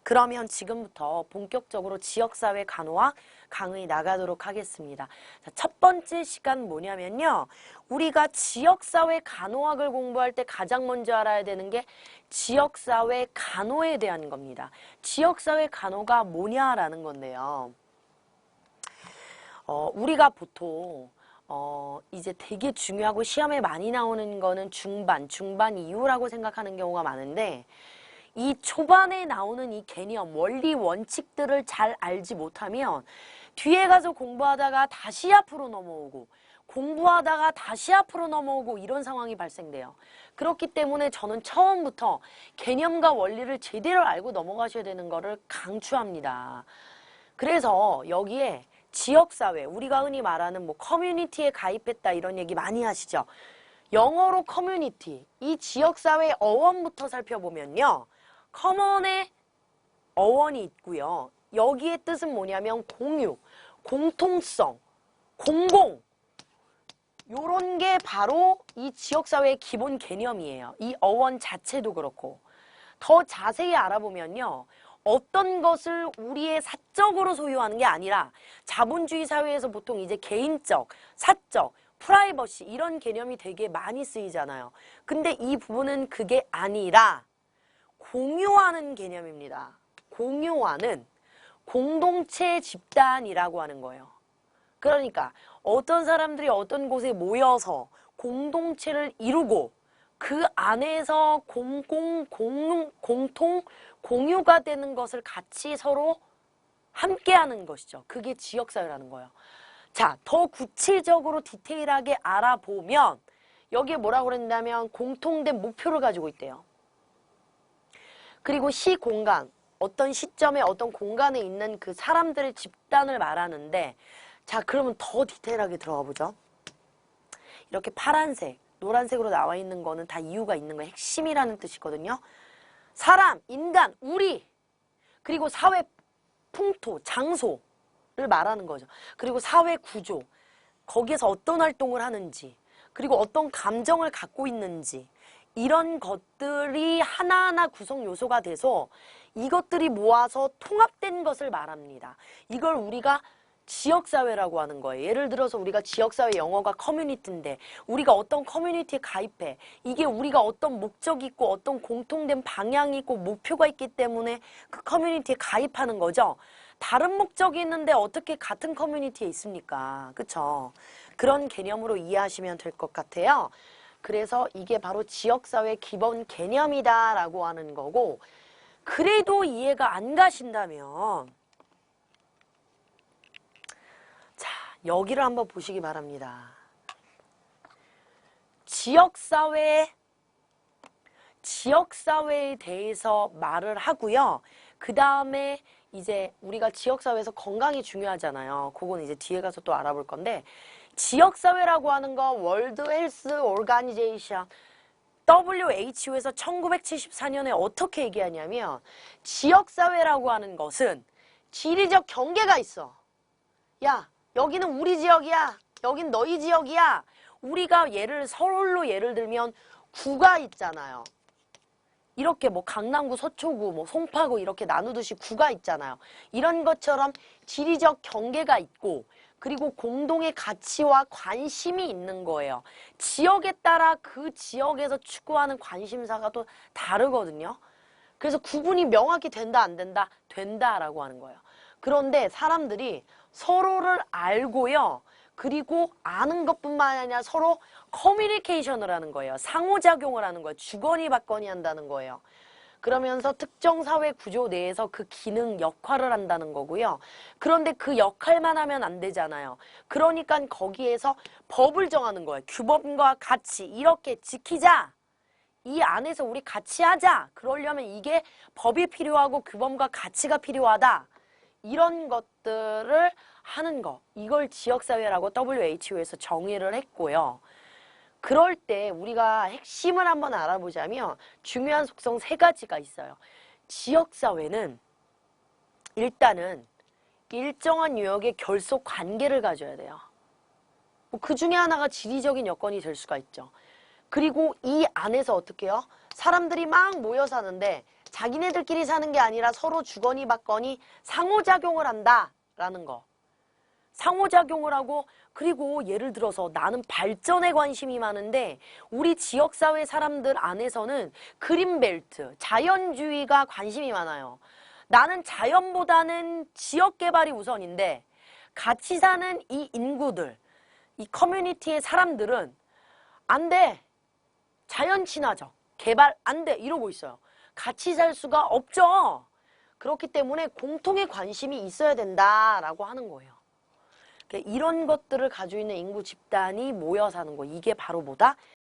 그러면 지금부터 본격적으로 지역사회 간호학 강의 나가도록 하겠습니다. 자, 첫 번째 시간 뭐냐면요. 우리가 지역사회 간호학을 공부할 때 가장 먼저 알아야 되는 게 지역사회 간호에 대한 겁니다. 지역사회 간호가 뭐냐라는 건데요. 우리가 보통 이제 되게 중요하고 시험에 많이 나오는 거는 중반 이후라고 생각하는 경우가 많은데 이 초반에 나오는 이 개념, 원리, 원칙들을 잘 알지 못하면 뒤에 가서 공부하다가 다시 앞으로 넘어오고 공부하다가 다시 앞으로 넘어오고 이런 상황이 발생돼요. 그렇기 때문에 저는 처음부터 개념과 원리를 제대로 알고 넘어가셔야 되는 거를 강추합니다. 그래서 여기에 지역사회, 우리가 흔히 말하는 뭐 커뮤니티에 가입했다 이런 얘기 많이 하시죠. 영어로 커뮤니티, 이 지역사회 어원부터 살펴보면요. 커먼의 어원이 있고요. 여기의 뜻은 뭐냐면 공유, 공통성, 공공 요런 게 바로 이 지역사회의 기본 개념이에요. 이 어원 자체도 그렇고 더 자세히 알아보면요. 어떤 것을 우리의 사적으로 소유하는 게 아니라 자본주의 사회에서 보통 이제 개인적, 사적, 프라이버시 이런 개념이 되게 많이 쓰이잖아요. 근데 이 부분은 그게 아니라 공유하는 개념입니다. 공유하는 공동체 집단이라고 하는 거예요. 그러니까 어떤 사람들이 어떤 곳에 모여서 공동체를 이루고 그 안에서 공통, 공유가 되는 것을 같이 서로 함께하는 것이죠. 그게 지역사회라는 거예요. 자, 더 구체적으로 디테일하게 알아보면 여기에 뭐라고 그랬냐면 공통된 목표를 가지고 있대요. 그리고 시공간, 어떤 시점에 어떤 공간에 있는 그 사람들의 집단을 말하는데 자, 그러면 더 디테일하게 들어가 보죠. 이렇게 파란색, 노란색으로 나와 있는 거는 다 이유가 있는 거예요. 핵심이라는 뜻이거든요. 사람, 인간, 우리, 그리고 사회 풍토, 장소를 말하는 거죠. 그리고 사회 구조, 거기에서 어떤 활동을 하는지, 그리고 어떤 감정을 갖고 있는지 이런 것들이 하나하나 구성 요소가 돼서 이것들이 모아서 통합된 것을 말합니다. 이걸 우리가 지역사회라고 하는 거예요. 예를 들어서 우리가 지역사회 영어가 커뮤니티인데 우리가 어떤 커뮤니티에 가입해. 이게 우리가 어떤 목적이 있고 어떤 공통된 방향이 있고 목표가 있기 때문에 그 커뮤니티에 가입하는 거죠. 다른 목적이 있는데 어떻게 같은 커뮤니티에 있습니까? 그쵸? 그런 개념으로 이해하시면 될 것 같아요. 그래서 이게 바로 지역사회 기본 개념이다라고 하는 거고 그래도 이해가 안 가신다면 자, 여기를 한번 보시기 바랍니다. 지역사회에 대해서 말을 하고요. 그 다음에 이제 우리가 지역사회에서 건강이 중요하잖아요. 그건 이제 뒤에 가서 또 알아볼 건데 지역사회라고 하는 거 월드 헬스 오르가니제이션 WHO에서 1974년에 어떻게 얘기하냐면 지역사회라고 하는 것은 지리적 경계가 있어. 야, 여기는 우리 지역이야. 여긴 너희 지역이야. 우리가 서울로 예를 들면 구가 있잖아요. 이렇게 뭐 강남구, 서초구, 뭐 송파구 이렇게 나누듯이 구가 있잖아요. 이런 것처럼 지리적 경계가 있고 그리고 공동의 가치와 관심이 있는 거예요. 지역에 따라 그 지역에서 추구하는 관심사가 또 다르거든요. 그래서 구분이 명확히 된다, 안 된다? 된다라고 하는 거예요. 그런데 사람들이 서로를 알고요. 그리고 아는 것뿐만 아니라 서로 커뮤니케이션을 하는 거예요. 상호작용을 하는 거예요. 주거니 받거니 한다는 거예요. 그러면서 특정 사회 구조 내에서 그 기능, 역할을 한다는 거고요. 그런데 그 역할만 하면 안 되잖아요. 그러니까 거기에서 법을 정하는 거예요. 규범과 가치 이렇게 지키자. 이 안에서 우리 같이 하자. 그러려면 이게 법이 필요하고 규범과 가치가 필요하다. 이런 것들을 하는 거. 이걸 지역사회라고 WHO에서 정의를 했고요. 그럴 때 우리가 핵심을 한번 알아보자면 중요한 속성 3가지가 있어요. 지역사회는 일단은 일정한 유형의 결속 관계를 가져야 돼요. 그 중에 하나가 지리적인 여건이 될 수가 있죠. 그리고 이 안에서 어떻게 해요? 사람들이 막 모여 사는데 자기네들끼리 사는 게 아니라 서로 주거니 받거니 상호작용을 한다라는 거. 상호작용을 하고, 그리고 예를 들어서 나는 발전에 관심이 많은데 우리 지역사회 사람들 안에서는 그린벨트, 자연주의가 관심이 많아요. 나는 자연보다는 지역개발이 우선인데 같이 사는 이 인구들, 이 커뮤니티의 사람들은 안 돼. 자연 친화적, 개발 안 돼. 이러고 있어요. 같이 살 수가 없죠. 그렇기 때문에 공통의 관심이 있어야 된다라고 하는 거예요. 이런 것들을 가지고 있는 인구 집단이 모여 사는 거. 이게 바로 뭐다?